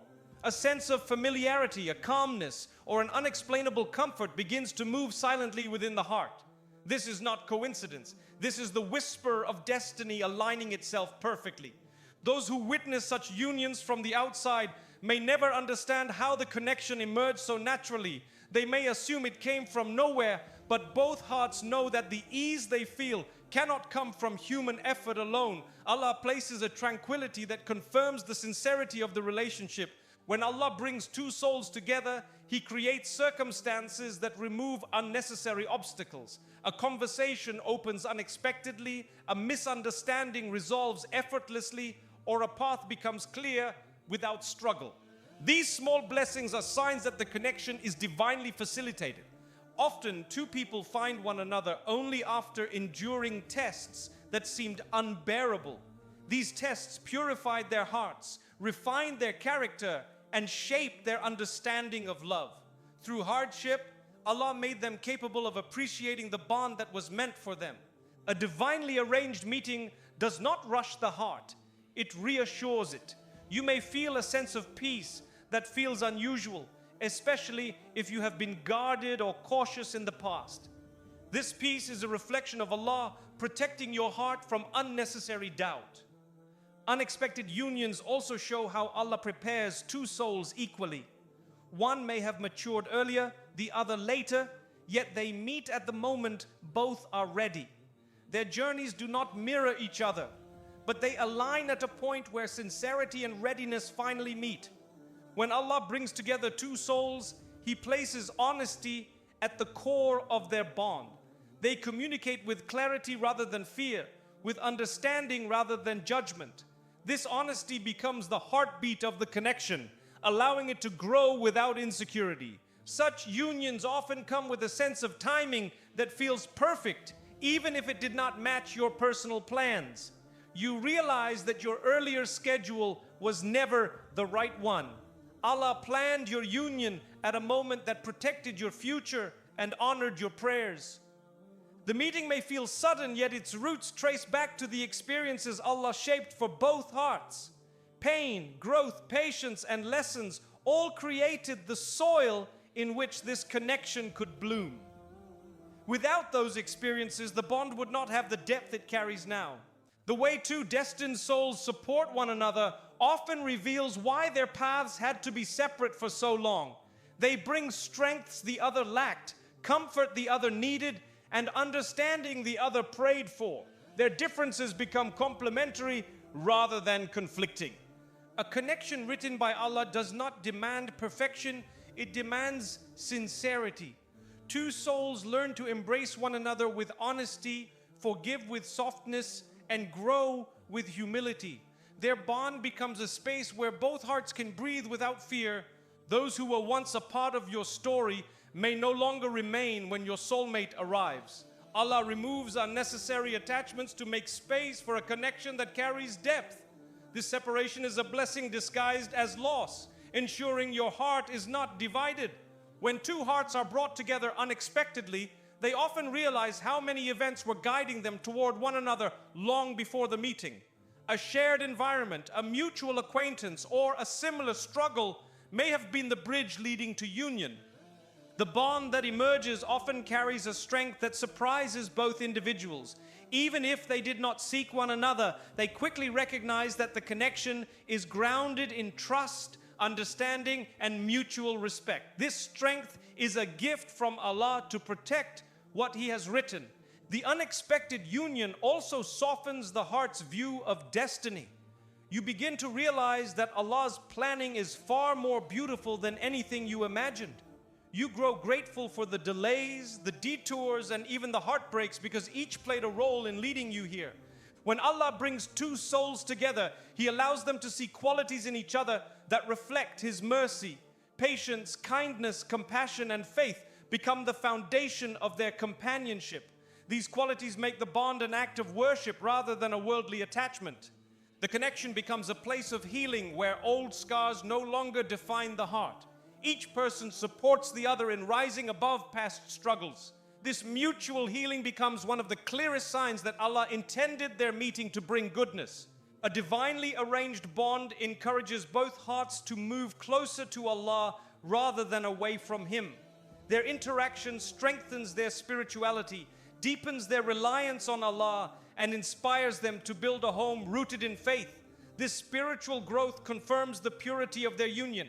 A sense of familiarity, a calmness, or an unexplainable comfort begins to move silently within the heart. This is not coincidence. This is the whisper of destiny aligning itself perfectly. Those who witness such unions from the outside may never understand how the connection emerged so naturally. They may assume it came from nowhere, but both hearts know that the ease they feel cannot come from human effort alone. Allah places a tranquility that confirms the sincerity of the relationship. When Allah brings two souls together, He creates circumstances that remove unnecessary obstacles. A conversation opens unexpectedly, a misunderstanding resolves effortlessly, or a path becomes clear without struggle. These small blessings are signs that the connection is divinely facilitated. Often, two people find one another only after enduring tests that seemed unbearable. These tests purified their hearts, refined their character, and shaped their understanding of love. Through hardship, Allah made them capable of appreciating the bond that was meant for them. A divinely arranged meeting does not rush the heart, it reassures it. You may feel a sense of peace that feels unusual, especially if you have been guarded or cautious in the past. This peace is a reflection of Allah protecting your heart from unnecessary doubt. Unexpected unions also show how Allah prepares two souls equally. One may have matured earlier, the other later, yet they meet at the moment both are ready. Their journeys do not mirror each other, but they align at a point where sincerity and readiness finally meet. When Allah brings together two souls, He places honesty at the core of their bond. They communicate with clarity rather than fear, with understanding rather than judgment. This honesty becomes the heartbeat of the connection, allowing it to grow without insecurity. Such unions often come with a sense of timing that feels perfect, even if it did not match your personal plans. You realize that your earlier schedule was never the right one. Allah planned your union at a moment that protected your future and honored your prayers. The meeting may feel sudden, yet its roots trace back to the experiences Allah shaped for both hearts. Pain, growth, patience, and lessons all created the soil in which this connection could bloom. Without those experiences, the bond would not have the depth it carries now. The way two destined souls support one another often reveals why their paths had to be separate for so long. They bring strengths the other lacked, comfort the other needed, and understanding the other prayed for. Their differences become complementary rather than conflicting. A connection written by Allah does not demand perfection, it demands sincerity. Two souls learn to embrace one another with honesty, forgive with softness, and grow with humility. Their bond becomes a space where both hearts can breathe without fear. Those who were once a part of your story may no longer remain when your soulmate arrives. Allah removes unnecessary attachments to make space for a connection that carries depth. This separation is a blessing disguised as loss, ensuring your heart is not divided. When two hearts are brought together unexpectedly, they often realize how many events were guiding them toward one another long before the meeting. A shared environment, a mutual acquaintance, or a similar struggle may have been the bridge leading to union. The bond that emerges often carries a strength that surprises both individuals. Even if they did not seek one another, they quickly recognize that the connection is grounded in trust, understanding, and mutual respect. This strength is a gift from Allah to protect what He has written. The unexpected union also softens the heart's view of destiny. You begin to realize that Allah's planning is far more beautiful than anything you imagined. You grow grateful for the delays, the detours, and even the heartbreaks because each played a role in leading you here. When Allah brings two souls together, He allows them to see qualities in each other that reflect His mercy. Patience, kindness, compassion, and faith become the foundation of their companionship. These qualities make the bond an act of worship rather than a worldly attachment. The connection becomes a place of healing where old scars no longer define the heart. Each person supports the other in rising above past struggles. This mutual healing becomes one of the clearest signs that Allah intended their meeting to bring goodness. A divinely arranged bond encourages both hearts to move closer to Allah rather than away from Him. Their interaction strengthens their spirituality, deepens their reliance on Allah, and inspires them to build a home rooted in faith. This spiritual growth confirms the purity of their union.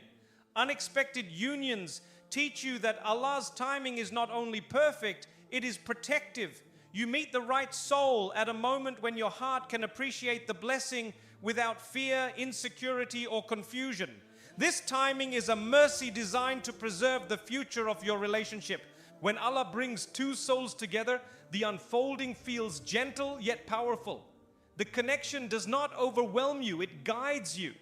Unexpected unions teach you that Allah's timing is not only perfect, it is protective. You meet the right soul at a moment when your heart can appreciate the blessing without fear, insecurity, or confusion. This timing is a mercy designed to preserve the future of your relationship. When Allah brings two souls together, the unfolding feels gentle yet powerful. The connection does not overwhelm you, it guides you.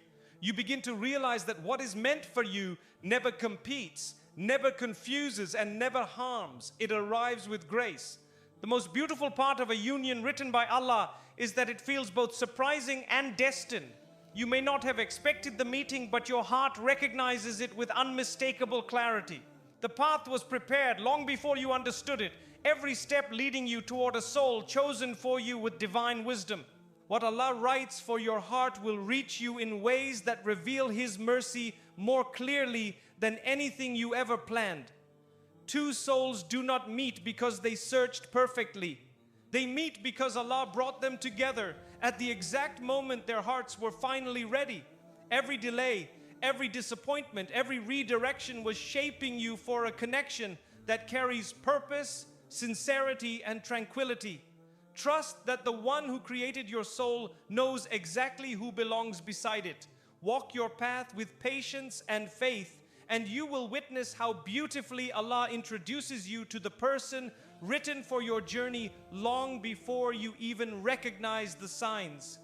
You begin to realize that what is meant for you never competes, never confuses, and never harms. It arrives with grace. The most beautiful part of a union written by Allah is that it feels both surprising and destined. You may not have expected the meeting, but your heart recognizes it with unmistakable clarity. The path was prepared long before you understood it, every step leading you toward a soul chosen for you with divine wisdom. What Allah writes for your heart will reach you in ways that reveal His mercy more clearly than anything you ever planned. Two souls do not meet because they searched perfectly. They meet because Allah brought them together at the exact moment their hearts were finally ready. Every delay, every disappointment, every redirection was shaping you for a connection that carries purpose, sincerity, and tranquility. Trust that the one who created your soul knows exactly who belongs beside it. Walk your path with patience and faith, and you will witness how beautifully Allah introduces you to the person written for your journey long before you even recognize the signs.